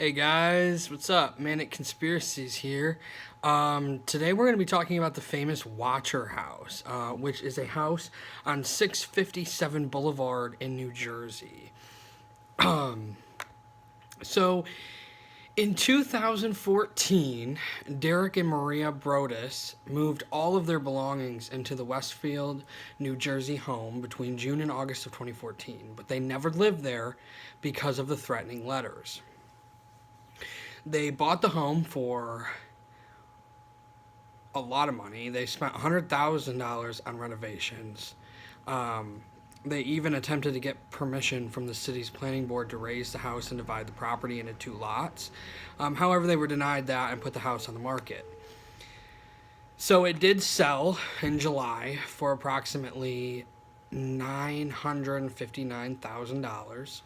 Hey guys, what's up? Manic Conspiracies here. Today we're going to be talking about the famous Watcher House, which is a house on 657 Boulevard in New Jersey. So, in 2014, Derek and Maria Brodus moved all of their belongings into the Westfield, New Jersey home between June and August of 2014, but they never lived there because of the threatening letters. They bought the home for a lot of money. They spent $100,000 on renovations. Um, they even attempted to get permission from the city's planning board to raise the house and divide the property into two lots. However, they were denied that and put the house on the market. So it did sell in July for approximately $959,000.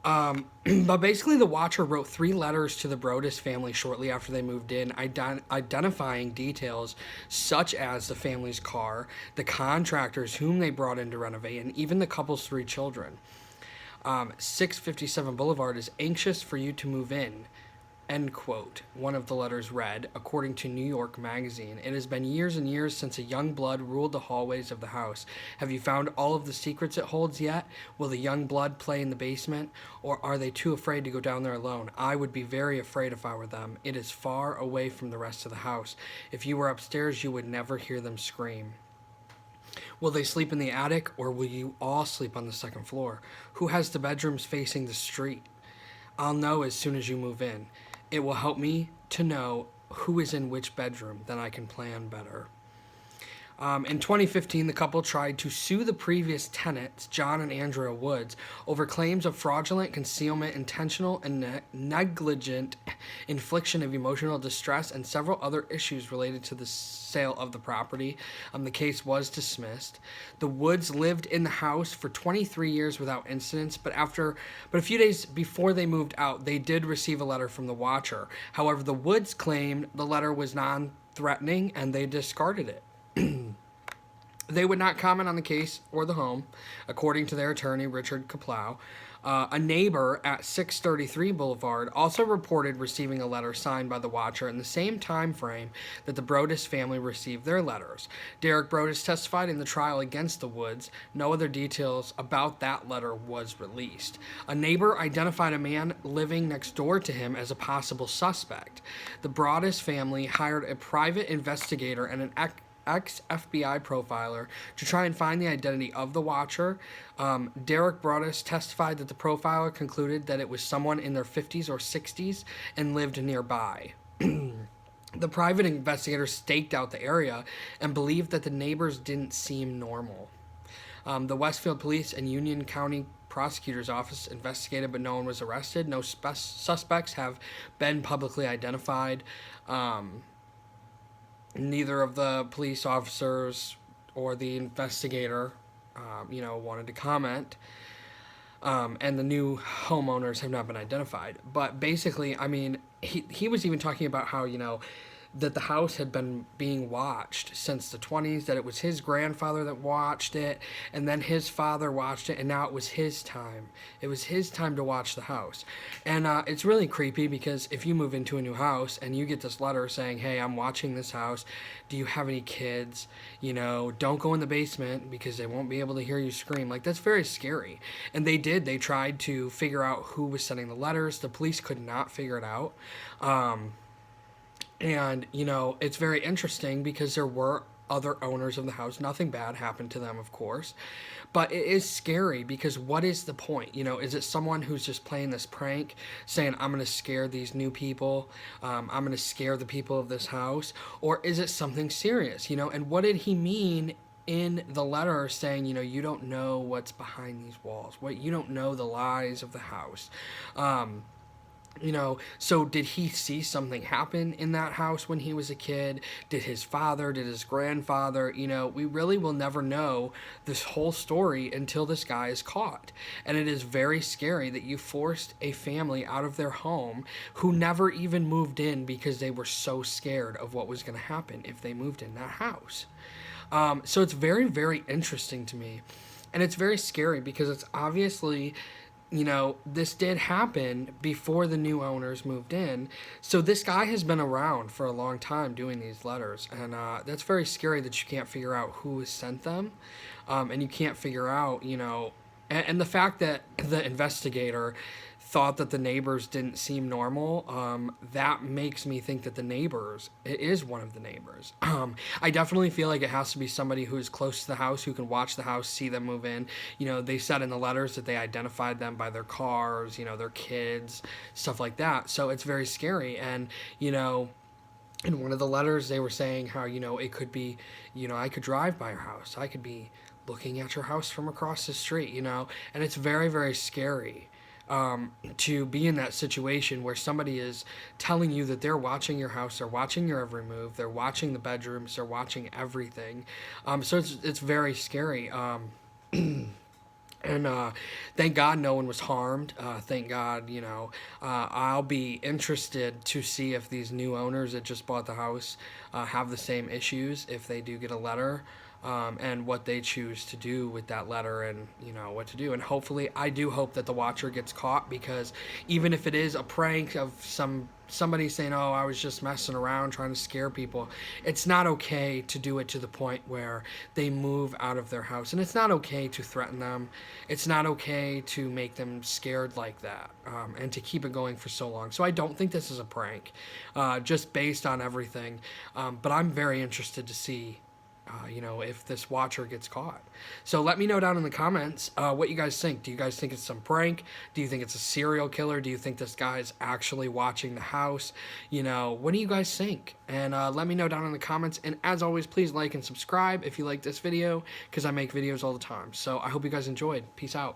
But basically, the Watcher wrote three letters to the Brodus family shortly after they moved in, identifying details such as the family's car, the contractors whom they brought in to renovate, and even the couple's three children. 657 Boulevard is anxious for you to move in. End quote. One of the letters read, according to New York Magazine. It has been years and years since a young blood ruled the hallways of the house. Have you found all of the secrets it holds yet? Will the young blood play in the basement? Or are they too afraid to go down there alone? I would be very afraid if I were them. It is far away from the rest of the house. If you were upstairs, you would never hear them scream. Will they sleep in the attic, or will you all sleep on the second floor? Who has the bedrooms facing the street? I'll know as soon as you move in. It will help me to know who is in which bedroom, then I can plan better. In 2015, the couple tried to sue the previous tenants, John and Andrea Woods, over claims of fraudulent concealment, intentional and negligent infliction of emotional distress, and several other issues related to the sale of the property. The case was dismissed. The Woods lived in the house for 23 years without incidents, but a few days before they moved out, they did receive a letter from the Watcher. However, the Woods claimed the letter was non-threatening and they discarded it. They would not comment on the case or the home, according to their attorney, Richard Kaplow. A neighbor at 633 Boulevard also reported receiving a letter signed by the Watcher in the same time frame that the Brodus family received their letters. Derek Brodus testified in the trial against the Woods. No other details about that letter was released. A neighbor identified a man living next door to him as a possible suspect. The Brodus family hired a private investigator and an ex-FBI profiler to try and find the identity of the Watcher. Derek Brodus testified that the profiler concluded that it was someone in their 50s or 60s and lived nearby. The private investigator staked out the area and believed that the neighbors didn't seem normal. The Westfield Police and Union County Prosecutor's Office investigated, but no one was arrested. No suspects have been publicly identified. Neither of the police officers or the investigator, wanted to comment. And the new homeowners have not been identified. But basically, I mean, he was even talking about how, that the house had been being watched since the 20s, that it was his grandfather that watched it, and then his father watched it, and now it was his time. It was his time to watch the house. And it's really creepy because if you move into a new house and you get this letter saying, hey, I'm watching this house, do you have any kids? Don't go in the basement because they won't be able to hear you scream. Like, that's very scary. And they did. They tried to figure out who was sending the letters. The police could not figure it out. And, it's very interesting because there were other owners of the house. Nothing bad happened to them, of course. But it is scary because what is the point? Is it someone who's just playing this prank, saying, I'm going to scare these new people, I'm going to scare the people of this house? Or is it something serious? And what did he mean in the letter saying, you don't know what's behind these walls? You don't know the lies of the house. So did he see something happen in that house when he was a kid? Did his father, did his grandfather? We really will never know this whole story until this guy is caught. And it is very scary that you forced a family out of their home who never even moved in because they were so scared of what was going to happen if they moved in that house. So it's very, very interesting to me. And it's very scary because it's obviously this did happen before the new owners moved in. So this guy has been around for a long time doing these letters. And that's very scary that you can't figure out who has sent them. And you can't figure out, and the fact that the investigator thought that the neighbors didn't seem normal, that makes me think that it is one of the neighbors. I definitely feel like it has to be somebody who is close to the house, who can watch the house, see them move in. They said in the letters that they identified them by their cars, their kids, stuff like that. So it's very scary. And, in one of the letters, they were saying how, it could be, I could drive by your house. I could be looking at your house from across the street, and it's very, very scary to be in that situation where somebody is telling you that they're watching your house, they're watching your every move, they're watching the bedrooms, they're watching everything. So it's very scary. And thank God no one was harmed. Thank God, I'll be interested to see if these new owners that just bought the house have the same issues, if they do get a letter, and what they choose to do with that letter, and what to do. And hopefully, I do hope that the watcher gets caught, because even if it is a prank of somebody saying, oh, I was just messing around trying to scare people, it's not okay to do it to the point where they move out of their house. And it's not okay to threaten them. It's not okay to make them scared like that, and to keep it going for so long. So I don't think this is a prank, just based on everything. But I'm very interested to see if this watcher gets caught. So let me know down in the comments what you guys think. Do you guys think it's some prank? Do you think it's a serial killer? Do you think this guy's actually watching the house? What do you guys think? And let me know down in the comments. And as always, please like and subscribe if you like this video, because I make videos all the time. So I hope you guys enjoyed. Peace out.